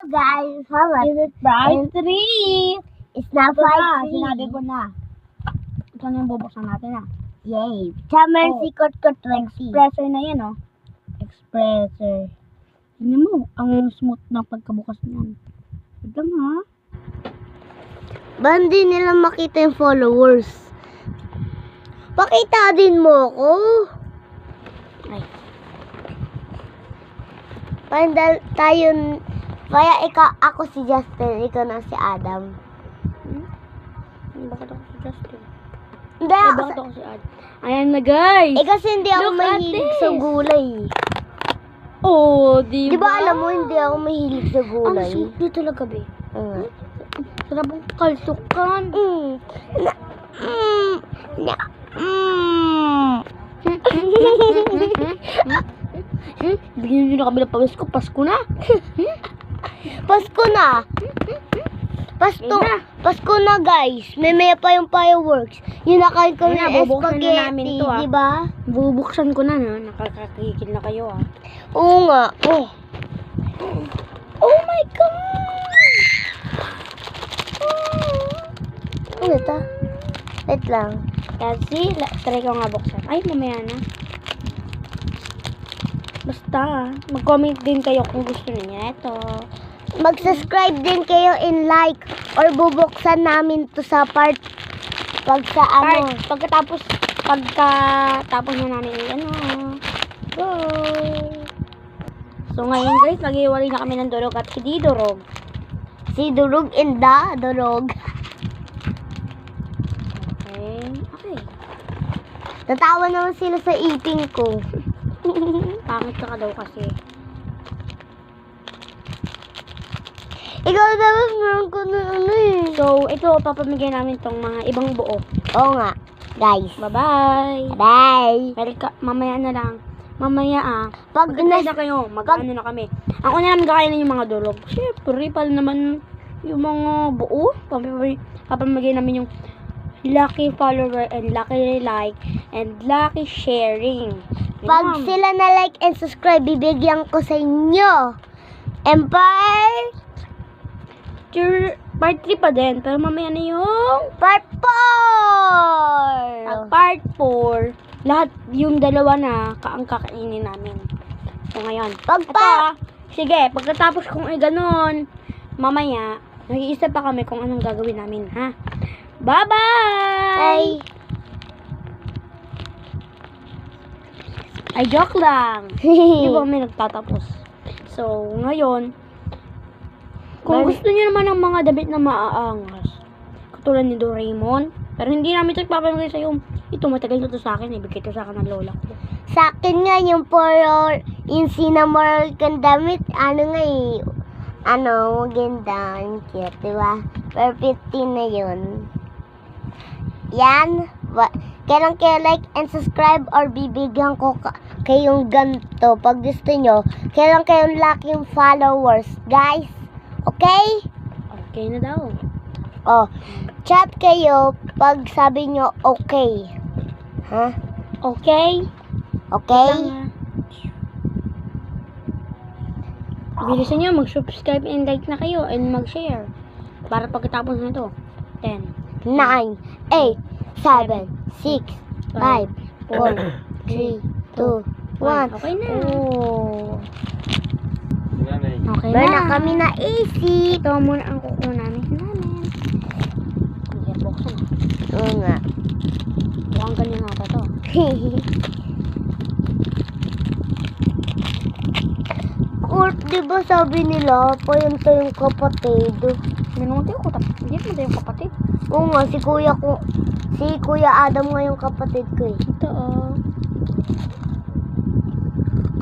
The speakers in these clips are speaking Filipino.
guys, how much? Is it price 3? It's not Ito na, 5 sinabi ko na. Ito na yung bubuksan natin Yay. Summer Oh. Secret ko 20. Expressor na yan Expressor. Tingnan mo, ang smooth ng pagkabukas niyan. Ito ha. Ba hindi nila makita yung followers? Pakita din mo ko. Ay. Pandal tayo. Kaya ako si Justin, ikaw na si Adam. Bakit ako si Justin? Hindi Ay, ako bakit ako si Ad? Ayan na guys. kasi hindi ako Look at mahilig this. sa gulay. Oh, di Di ba alam mo, hindi ako mahilig sa Ang gulay. sweet din talaga, be. Mm. Sarap ang kalsukan. Mm. Na, mm. Na, mm. Bigyan nyo na kami ng pawis ko. Pasko na. Pasko na. Pasko na guys. May pa yung fireworks. Yung nakain ko Ayun na, ng bubuksan na namin spaghetti, to, di ba? Bubuksan ko na, nakakakikil na kayo Oo nga. Oh. Oh my God! Ano ito? Wait lang. Kasi, try ko nga buksan. Ay, mamaya na. Basta, mag-comment din kayo kung gusto niyo ito. Mag-subscribe din kayo and like or bubuksan namin to sa part pag sa ano. Pagkatapos na namin go. So ngayon guys, mag-iwalay na kami ng durog at hindi durog. Si Durog and the Durog. Okay. Natawa naman sila sa eating ko. Pangit ka daw kasi. Ikaw dapat meron ko na ano eh. So, ito, papamigay namin tong mga ibang buo. Oo nga, guys. Bye-bye! Bye! Mamaya na lang. Mamaya Pag Pagkatay na kayo, mag-ano na kami. Ang una namin kakainin yung mga durog. Siyempre, pala naman yung mga buo. Papamigay namin yung lucky follower and lucky like and lucky sharing. Pag Yun. sila na like and subscribe, bibigyan ko sa inyo. Empire Part 3 pa din, pero mamaya na yung Part 4! pag part 4, lahat yung dalawa na ang kakainin namin. So ngayon, sige, pagkatapos kung ganon, mamaya, nag-iisip pa kami kung anong gagawin namin, ha? Bye-bye! Ay, joke lang. Hindi ba kami nagtatapos? So, ngayon, kung gusto niyo naman ng mga damit na maaangas, katulad ni Doraemon, pero hindi namin ito ipapamigay sa iyo. Ito, matagal na ito sa akin. Ibigay ito sa akin ng lola ko. Sa akin nga yung puro yung cinnamon kang damit, ano nga eh, maganda, ang cute, diba? Per 15 na yun. Yan, kailan kayo like and subscribe or bibigyan ko kayong ganito pag gusto nyo. Kailan kayong lucky followers, guys. Okay? Okay na daw. Oh, chat kayo pag sabi nyo okay. Ha? Okay? Okay? Bilisan nyo, mag-subscribe and like na kayo and mag-share. Para pagkatapos na ito. 10, 9, 8, 7, 6, 5, 4, 3, 2, 1. Okay na. Oh. Okay Meron na. na kami na AC. Ito muna ang kuko namin. Hindi, buksan. Oo nga. Mukhang ganyan nga to. Kurt, di ba sabi nila, payunta yung kapatid? Nanunti ko hindi mo tayo kapatid. Oo nga, si Kuya Adam nga yung kapatid ko eh. Ito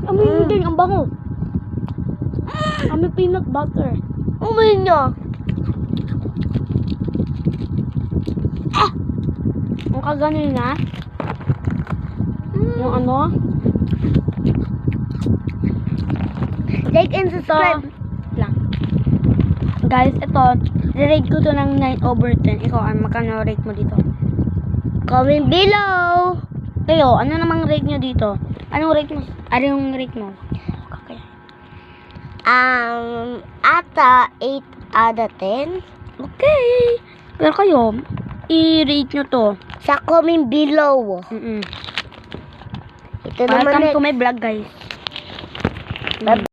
Amoy din, ang bango. Amoy peanut butter. Umay niya. Ang kaganin na. Yung ano. Like and subscribe. Lang. Guys, ito. Rate ko to ng 9/10. Ikaw, magkano rate mo dito? Comment below. Kayo, ano namang rate nyo dito? Anong rate mo? Ano yung rate mo? Okay. ata 8 out of 10. Okay. Pero kayo, i-rate nyo to. Sa comment below. Mm-mm. Ito naman Welcome to my vlog, guys.